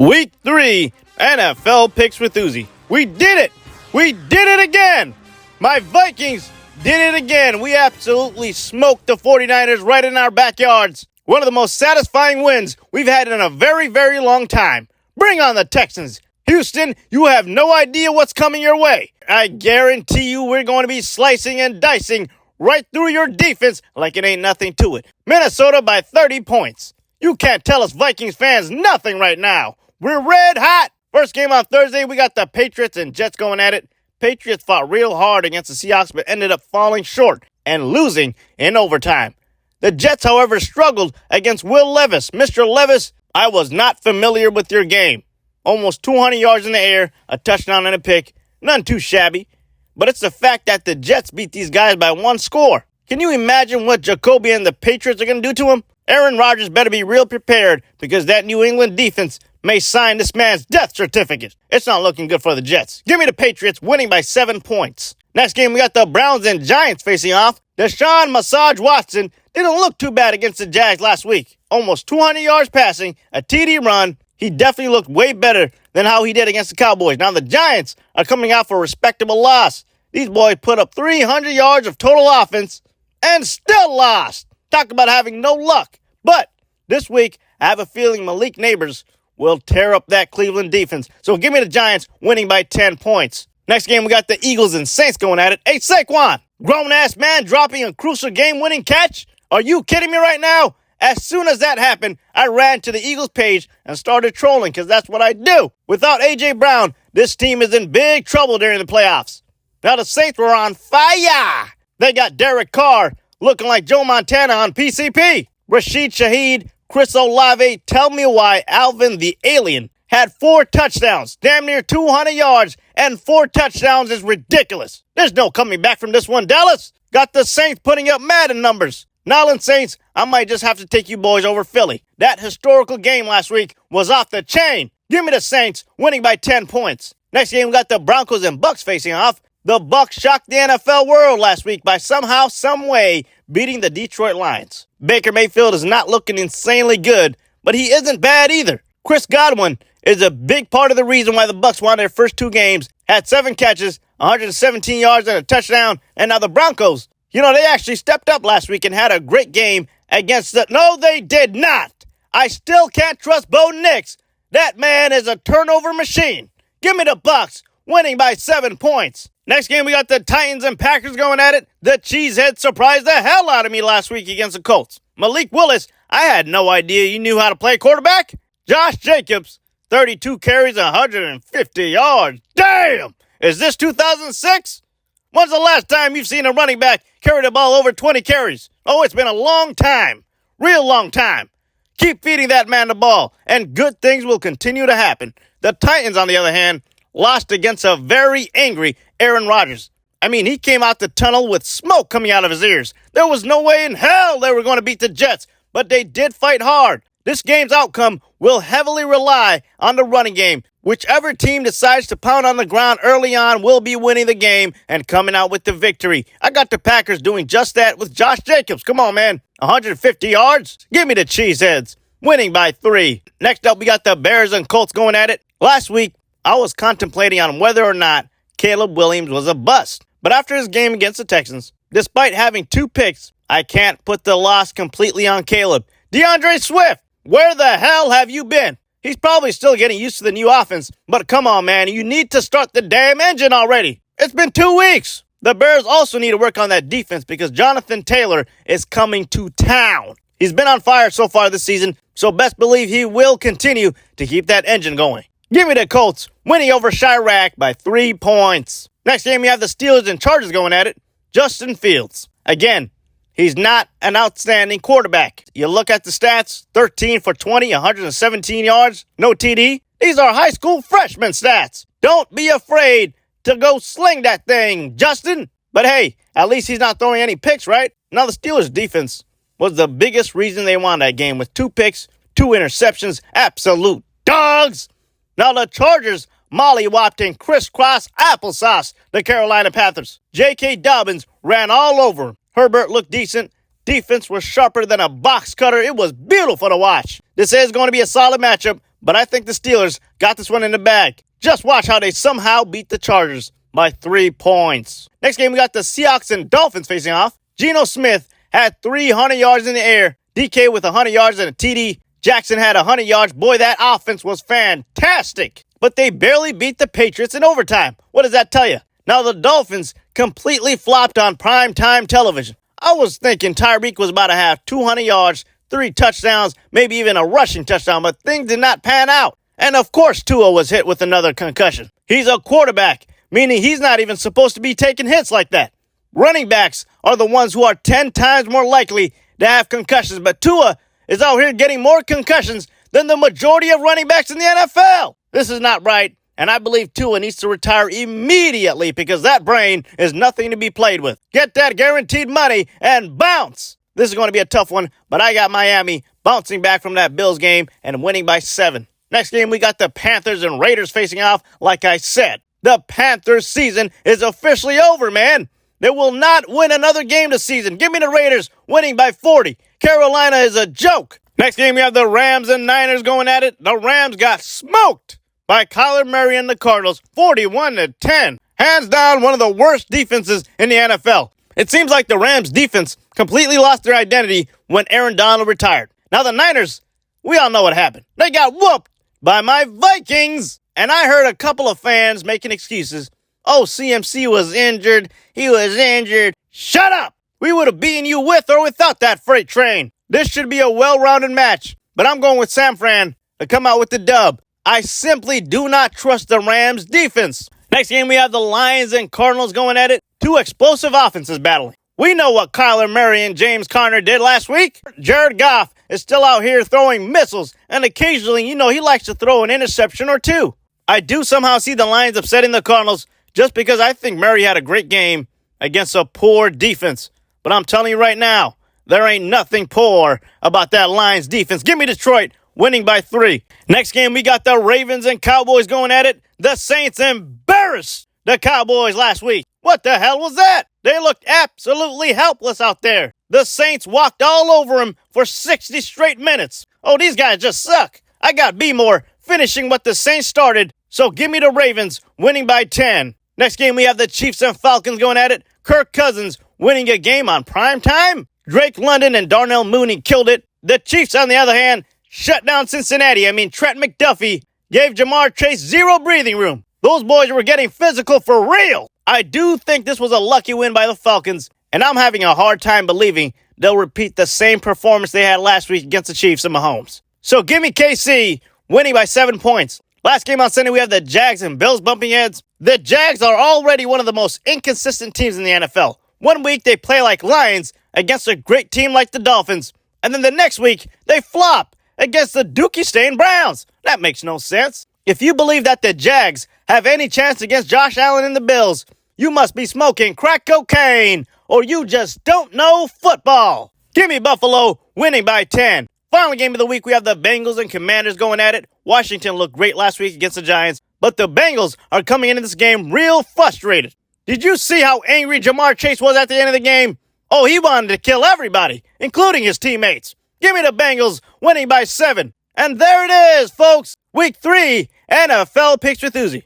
Week 3, NFL Picks with Uzi. We did it! We did it again! My Vikings did it again. We absolutely smoked the 49ers right in our backyards. One of the most satisfying wins we've had in a very, very long time. Bring on the Texans. Houston, you have no idea what's coming your way. I guarantee you we're going to be slicing and dicing right through your defense like it ain't nothing to it. Minnesota by 30 points. You can't tell us Vikings fans nothing right now. We're red hot. First game on Thursday, we got the Patriots and Jets going at it. Patriots fought real hard against the Seahawks, but ended up falling short and losing in overtime. The Jets, however, struggled against Will Levis. Mr. Levis, I was not familiar with your game. Almost 200 yards in the air, a touchdown and a pick. None too shabby. But it's the fact that the Jets beat these guys by one score. Can you imagine what Jacoby and the Patriots are going to do to him? Aaron Rodgers better be real prepared because that New England defense may sign this man's death certificate. It's not looking good for the Jets. Give me the Patriots winning by 7 points. Next game, we got the Browns and Giants facing off. Deshaun Massage Watson didn't look too bad against the Jags last week. Almost 200 yards passing, a TD run. He definitely looked way better than how he did against the Cowboys. Now the Giants are coming out for a respectable loss. These boys put up 300 yards of total offense and still lost. Talk about having no luck. But this week, I have a feeling Malik Neighbors will tear up that Cleveland defense. So give me the Giants winning by 10 points. Next game, we got the Eagles and Saints going at it. Hey, Saquon, grown-ass man dropping a crucial game-winning catch? Are you kidding me right now? As soon as that happened, I ran to the Eagles page and started trolling because that's what I do. Without A.J. Brown, this team is in big trouble during the playoffs. Now the Saints were on fire. They got Derek Carr looking like Joe Montana on PCP. Rashid Shaheed, Chris Olave, tell me why Alvin the Alien had 4 touchdowns, damn near 200 yards, and 4 touchdowns is ridiculous. There's no coming back from this one, Dallas. Got the Saints putting up Madden numbers. Nolans Saints, I might just have to take you boys over Philly. That historical game last week was off the chain. Give me the Saints winning by 10 points. Next game, we got the Broncos and Bucks facing off. The Bucks shocked the NFL world last week by somehow, some way beating the Detroit Lions. Baker Mayfield is not looking insanely good, but he isn't bad either. Chris Godwin is a big part of the reason why the Bucks won their first 2 games, had 7 catches, 117 yards and a touchdown, and now the Broncos, they actually stepped up last week and had a great game against the... No, they did not. I still can't trust Bo Nix. That man is a turnover machine. Give me the Bucks winning by 7 points. Next game, we got the Titans and Packers going at it. The Cheesehead surprised the hell out of me last week against the Colts. Malik Willis, I had no idea you knew how to play quarterback. Josh Jacobs, 32 carries, 150 yards. Damn! Is this 2006? When's the last time you've seen a running back carry the ball over 20 carries? Oh, it's been a long time. Real long time. Keep feeding that man the ball, and good things will continue to happen. The Titans, on the other hand, lost against a very angry Aaron Rodgers. I mean, he came out the tunnel with smoke coming out of his ears. There was no way in hell they were going to beat the Jets, but they did fight hard. This game's outcome will heavily rely on the running game. Whichever team decides to pound on the ground early on will be winning the game and coming out with the victory. I got the Packers doing just that with Josh Jacobs. Come on, man. 150 yards? Give me the Cheeseheads. Winning by 3. Next up, we got the Bears and Colts going at it. Last week, I was contemplating on whether or not Caleb Williams was a bust. But after his game against the Texans, despite having 2 picks, I can't put the loss completely on Caleb. DeAndre Swift, where the hell have you been? He's probably still getting used to the new offense, but come on, man, you need to start the damn engine already. It's been 2 weeks. The Bears also need to work on that defense because Jonathan Taylor is coming to town. He's been on fire so far this season, so best believe he will continue to keep that engine going. Give me the Colts winning over Chirac by 3 points. Next game, you have the Steelers and Chargers going at it. Justin Fields. Again, he's not an outstanding quarterback. You look at the stats, 13 for 20, 117 yards, no TD. These are high school freshman stats. Don't be afraid to go sling that thing, Justin. But hey, at least he's not throwing any picks, right? Now the Steelers' defense was the biggest reason they won that game with 2 picks, 2 interceptions, absolute dogs. Now the Chargers mollywopped and crisscross applesauce the Carolina Panthers. J.K. Dobbins ran all over him. Herbert looked decent. Defense was sharper than a box cutter. It was beautiful to watch. This is going to be a solid matchup, but I think the Steelers got this one in the bag. Just watch how they somehow beat the Chargers by 3 points. Next game, we got the Seahawks and Dolphins facing off. Geno Smith had 300 yards in the air. DK with 100 yards and a TD. Jackson had 100 yards. Boy, that offense was fantastic. But they barely beat the Patriots in overtime. What does that tell you? Now, the Dolphins completely flopped on primetime television. I was thinking Tyreek was about to have 200 yards, 3 touchdowns, maybe even a rushing touchdown, but things did not pan out. And of course, Tua was hit with another concussion. He's a quarterback, meaning he's not even supposed to be taking hits like that. Running backs are the ones who are 10 times more likely to have concussions, but Tua is out here getting more concussions than the majority of running backs in the NFL. This is not right, and I believe Tua needs to retire immediately because that brain is nothing to be played with. Get that guaranteed money and bounce. This is going to be a tough one, but I got Miami bouncing back from that Bills game and winning by 7. Next game, we got the Panthers and Raiders facing off. Like I said, the Panthers season is officially over, man. They will not win another game this season. Give me the Raiders winning by 40. Carolina is a joke. Next game, we have the Rams and Niners going at it. The Rams got smoked by Kyler Murray and the Cardinals, 41-10. Hands down, one of the worst defenses in the NFL. It seems like the Rams defense completely lost their identity when Aaron Donald retired. Now the Niners, we all know what happened. They got whooped by my Vikings. And I heard a couple of fans making excuses. Oh, CMC was injured. He was injured. Shut up! We would have beaten you with or without that freight train. This should be a well-rounded match. But I'm going with San Fran to come out with the dub. I simply do not trust the Rams defense. Next game, we have the Lions and Cardinals going at it. 2 explosive offenses battling. We know what Kyler Murray and James Conner did last week. Jared Goff is still out here throwing missiles, and occasionally, he likes to throw an interception or 2. I do somehow see the Lions upsetting the Cardinals just because I think Murray had a great game against a poor defense. But I'm telling you right now, there ain't nothing poor about that Lions defense. Give me Detroit winning by 3. Next game, we got the Ravens and Cowboys going at it. The Saints embarrassed the Cowboys last week. What the hell was that? They looked absolutely helpless out there. The Saints walked all over them for 60 straight minutes. Oh, these guys just suck. I got B-More finishing what the Saints started, so give me the Ravens winning by 10. Next game, we have the Chiefs and Falcons going at it. Kirk Cousins winning a game on prime time. Drake London and Darnell Mooney killed it. The Chiefs, on the other hand, shut down Cincinnati. Trent McDuffie gave Jamar Chase 0 breathing room. Those boys were getting physical for real. I do think this was a lucky win by the Falcons, and I'm having a hard time believing they'll repeat the same performance they had last week against the Chiefs and Mahomes. So give me KC winning by 7 points. Last game on Sunday, we have the Jags and Bills bumping heads. The Jags are already one of the most inconsistent teams in the NFL. One week, they play like Lions against a great team like the Dolphins. And then the next week, they flop against the Dookie-stained Browns. That makes no sense. If you believe that the Jags have any chance against Josh Allen and the Bills, you must be smoking crack cocaine, or you just don't know football. Give me Buffalo winning by 10. Final game of the week, we have the Bengals and Commanders going at it. Washington looked great last week against the Giants, but the Bengals are coming into this game real frustrated. Did you see how angry Jamar Chase was at the end of the game? Oh, he wanted to kill everybody, including his teammates. Give me the Bengals winning by 7. And there it is, folks. Week 3, NFL Picks with Uzi.